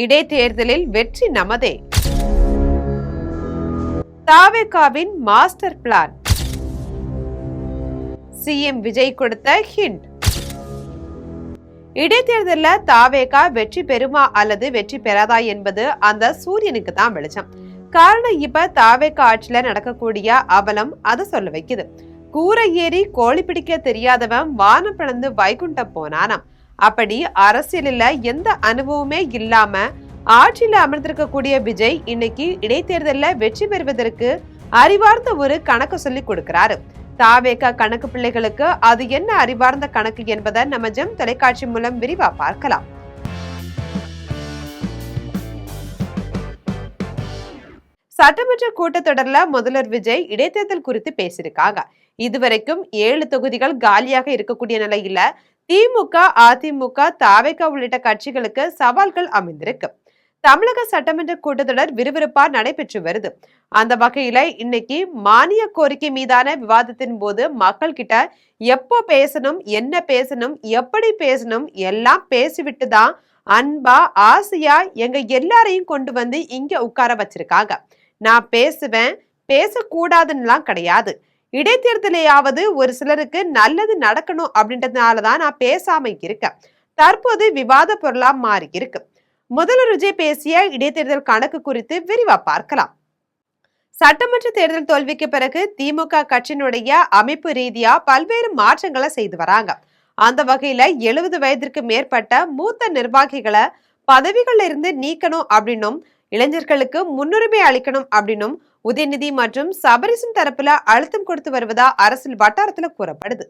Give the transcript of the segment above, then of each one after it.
இடைத்தேர்தலில் வெற்றி நமதே. தாவேகாவின் master plan. CM Vijay கொடுத்த ஹிண்ட். இடைத்தேர்தலில் தாவேகா வெற்றி பெறுமா அல்லது வெற்றி பெறாதா என்பது அந்த சூரியனுக்கு தான் வெளிச்சம். காரணம், இப்ப தாவேகா ஆட்சியில நடக்கக்கூடிய அவலம் அதை சொல்ல வைக்குது. கூரை ஏறி கோழி பிடிக்க தெரியாதவன் வானம் பிளந்து வைகுண்டம் போனானாம். அப்படி அரசியலில் எந்த அனுபவமே இல்லாம ஆட்சியில அமர்ந்திருக்கக்கூடிய விஜய் இன்னைக்கு இடைத்தேர்தலில் வெற்றி பெறுவதற்கு அறிவார்ந்த ஒரு கணக்கு சொல்லி கொடுக்கிறாரு. தாவேகா கணக்கு பிள்ளைகளுக்கு அது என்ன அறிவார்ந்த கணக்கு என்பதை நம்ம ஜெம் தொலைக்காட்சி மூலம் விரிவா பார்க்கலாம். சட்டமன்ற கூட்டத்தொடர்ல முதல்வர் விஜய் இடைத்தேர்தல் குறித்து பேசியிருக்காங்க. இதுவரைக்கும் 7 தொகுதிகள் காலியாக இருக்கக்கூடிய நிலையில திமுக, அதிமுக, தாவேகா உள்ளிட்ட கட்சிகளுக்கு சவால்கள் அமைந்திருக்கு. தமிழக சட்டமன்ற கூட்டத்தொடர் விறுவிறுப்பா நடைபெற்று வருது. அந்த வகையில இன்னைக்கு மானிய கோரிக்கை மீதான விவாதத்தின் போது மக்கள் கிட்ட எப்போ பேசணும், என்ன பேசணும், எப்படி பேசணும் எல்லாம் பேசிவிட்டு தான் அன்பா ஆசையா எங்க எல்லாரையும் கொண்டு வந்து இங்க உட்கார வச்சிருக்காங்க. நான் பேசுவேன், பேசக்கூடாதுன்னுலாம் கிடையாது. இடைத்தேர்தலையாவது ஒரு சிலருக்கு நல்லது நடக்கணும் அப்படின்றதுனாலதான் நான் பேசாம இருக்கேன். தற்போது விவாத பொருளா மாறி இருக்கு. முதல்வர் விஜய் பேசிய இடைத்தேர்தல் கணக்கு குறித்து விரிவா பார்க்கலாம். சட்டமன்ற தேர்தல் தோல்விக்கு பிறகு திமுக கட்சியினுடைய அமைப்பு ரீதியா பல்வேறு மாற்றங்களை செய்து வராங்க. அந்த வகையில 70 வயதிற்கு மேற்பட்ட மூத்த நிர்வாகிகளை பதவிகள்ல இருந்து நீக்கணும் அப்படின்னும், இளைஞர்களுக்கு முன்னுரிமை அளிக்கணும் அப்படின்னும் உதயநிதி மற்றும் சபரிசன் தரப்புல அழுத்தம் கொடுத்து வருவதா அரசியல் வட்டாரத்துல கூறப்படுது.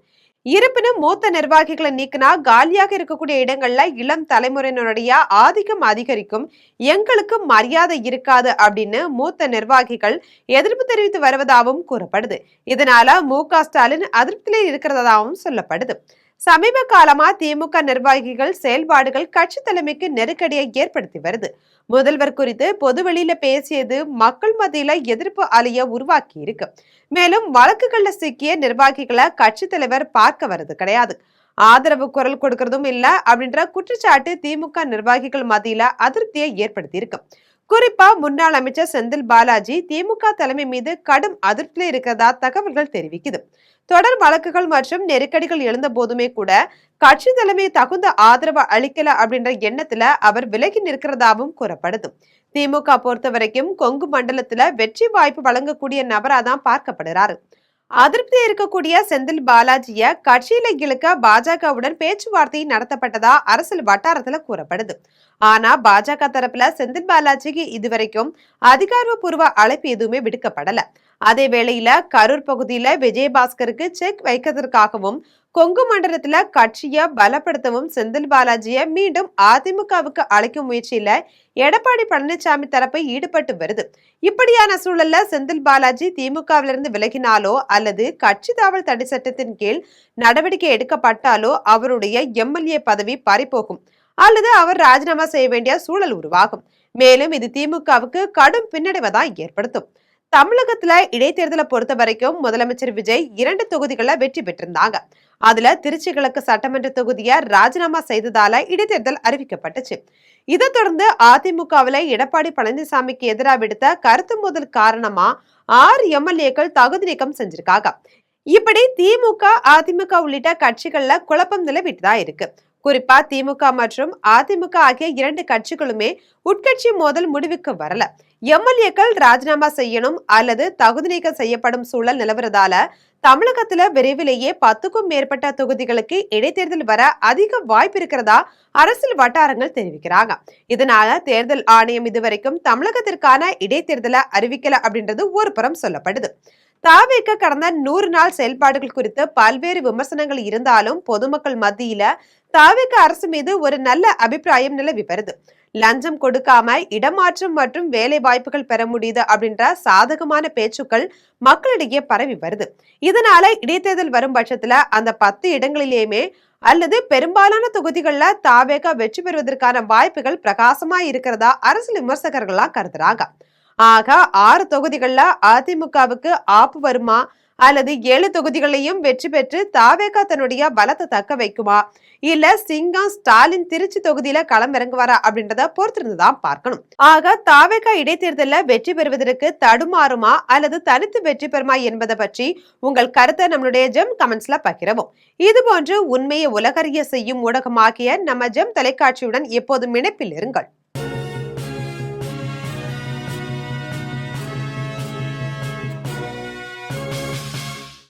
இருப்பினும் மூத்த நிர்வாகிகளை நீக்கினா காலியாக இருக்கக்கூடிய இடங்கள்ல இளம் தலைமுறையினருடைய ஆதிக்கம் அதிகரிக்கும், எங்களுக்கு மரியாதை இருக்காது அப்படின்னு மூத்த நிர்வாகிகள் எதிர்ப்பு தெரிவித்து வருவதாகவும் கூறப்படுது. இதனால மு.க. ஸ்டாலின் அதிருப்தியில இருக்கிறதாகவும் சொல்லப்படுது. சமீப காலமா திமுக நிர்வாகிகள் செயல்பாடுகள் கட்சி தலைமைக்கு நெருக்கடியை ஏற்படுத்தி வருது. முதல்வர் குறித்து பொதுவெளியில பேசியது மக்கள் மத்தியில எதிர்ப்பு அலைய உருவாக்கி இருக்கு. மேலும் வழக்குகள்ல சிக்கிய நிர்வாகிகளை கட்சி தலைவர் பார்க்க வர்றது கிடையாது, ஆதரவு குரல் கொடுக்கறதும் இல்ல அப்படின்ற குற்றச்சாட்டு திமுக நிர்வாகிகள் மத்தியில அதிருப்தியை ஏற்படுத்தி இருக்கு. குறிப்பா முன்னாள் அமைச்சர் செந்தில் பாலாஜி திமுக தலைமை மீது கடும் அதிருப்தியில இருக்கிறதா தகவல்கள் தெரிவிக்குது. தொடர் வழக்குகள் மற்றும் நெருக்கடிகள் எழுந்த போதுமே கூட கட்சி தலைமை தகுந்த ஆதரவு அளிக்கல அப்படின்ற எண்ணத்துல அவர் விலகி நிற்கிறதாவும் கூறப்படுது. திமுக பொறுத்த வரைக்கும் கொங்கு மண்டலத்துல வெற்றி வாய்ப்பு வழங்கக்கூடிய நபராதான் பார்க்கப்படுறாரு. அதிருப்தி இருக்கக்கூடிய செந்தில் பாலாஜிய கட்சியில இழுக்க பாஜகவுடன் பேச்சுவார்த்தை நடத்தப்பட்டதா அரசியல் வட்டாரத்துல கூறப்படுது. ஆனா பாஜக தரப்புல செந்தில் பாலாஜிக்கு இதுவரைக்கும் அதிகாரப்பூர்வ அழைப்பு எதுவுமே விடுக்கப்படல. அதே வேளையில கரூர் பகுதியில விஜயபாஸ்கருக்கு செக் வைக்கிறதுக்காகவும் கொங்கு மண்டலத்துல கட்சியை பலப்படுத்தவும் செந்தில் பாலாஜிய மீண்டும் அதிமுகவுக்கு அழைக்கும் முயற்சியில எடப்பாடி பழனிசாமி தரப்பு ஈடுபட்டு வருது. இப்படியான சூழல்ல செந்தில் பாலாஜி திமுகவிலிருந்து விலகினாலோ அல்லது கட்சி தாவல் தடை சட்டத்தின் கீழ் நடவடிக்கை எடுக்கப்பட்டாலோ அவருடைய எம்எல்ஏ பதவி பறிபோகும் அல்லது அவர் ராஜினாமா செய்ய வேண்டிய சூழல் உருவாகும். மேலும் இது திமுகவுக்கு கடும் பின்னடைவை ஏற்படுத்தும். தமிழகத்துல இடைத்தேர்தலை பொறுத்த வரைக்கும் முதலமைச்சர் விஜய் 2 தொகுதிகளை வெற்றி பெற்றிருந்தாங்க. அதுல திருச்சி கிழக்கு சட்டமன்ற தொகுதியை ராஜினாமா செய்ததால இடைத்தேர்தல் அறிவிக்கப்பட்டுச்சு. இதை தொடர்ந்து அதிமுகவில எடப்பாடி பழனிசாமிக்கு எதிராக விடுத்த கருத்து மோதல் காரணமா 6 எம்எல்ஏக்கள் தகுதி நீக்கம் செஞ்சிருக்காங்க. இப்படி திமுக, அதிமுக உள்ளிட்ட கட்சிகள்ல குழப்பம் நிலவிட்டுதான் இருக்கு. குறிப்பா திமுக மற்றும் அதிமுக ஆகிய 2 கட்சிகளுமே உட்கட்சி மோதல் முடிவுக்கு வரல. எம்எல்ஏக்கள் ராஜினாமா செய்யணும் அல்லது தகுதி நீக்கம் செய்யப்படும் சூழல் நிலவுறதால தமிழகத்துல விரைவிலேயே 10க்கும் மேற்பட்ட தொகுதிகளுக்கு இடைத்தேர்தல் வர அதிக வாய்ப்பு இருக்கிறதா அரசியல் வட்டாரங்கள் தெரிவிக்கிறாங்க. இதனால தேர்தல் ஆணையம் இதுவரைக்கும் தமிழகத்திற்கான இடைத்தேர்தலை அறிவிக்கல அப்படின்றது ஒரு புறம் சொல்லப்படுது. தாவேக கடந்த 100 நாள் செயல்பாடுகள் குறித்து பல்வேறு விமர்சனங்கள் இருந்தாலும் பொதுமக்கள் மத்தியில தாவேக அரசு மீது ஒரு நல்ல அபிப்பிராயம் நிலவி வருது. லஞ்சம் கொடுக்காம இடமாற்றம் மற்றும் வேலை வாய்ப்புகள் பெற முடியுது அப்படின்ற சாதகமான பேச்சுக்கள் மக்களிடையே பரவி வருது. இதனால இடைத்தேர்தல் வரும் பட்சத்துல அந்த 10 இடங்களிலேயுமே அல்லது பெரும்பாலான தொகுதிகள்ல தாவேக வெற்றி பெறுவதற்கான வாய்ப்புகள் பிரகாசமா இருக்கிறதா அரசியல் விமர்சகர்களா கருதுறாங்க. ஆக 6 தொகுதிகள்ல அதிமுகவுக்கு ஆப்பு வருமா அல்லது 7 தொகுதிகளையும் வெற்றி பெற்று தாவேகா தன்னுடைய பலத்தை தக்க வைக்குமா இல்ல சிங்கம் ஸ்டாலின் திருச்சி தொகுதியில களமிறங்குவாரா அப்படின்றத பொறுத்திருந்துதான் பார்க்கணும். ஆக தாவேகா இடைத்தேர்தல வெற்றி பெறுவதற்கு தடுமாறுமா அல்லது தனித்து வெற்றி பெறுமா என்பதை பற்றி உங்கள் கருத்தை நம்மளுடைய ஜெம் கமெண்ட்ஸ்ல பகிரவும். இது போன்று உண்மையை உலகறிய செய்யும் ஊடகமாகிய நம்ம ஜெம் தொலைக்காட்சியுடன் எப்போதும் இணைப்பில் இருங்கள்.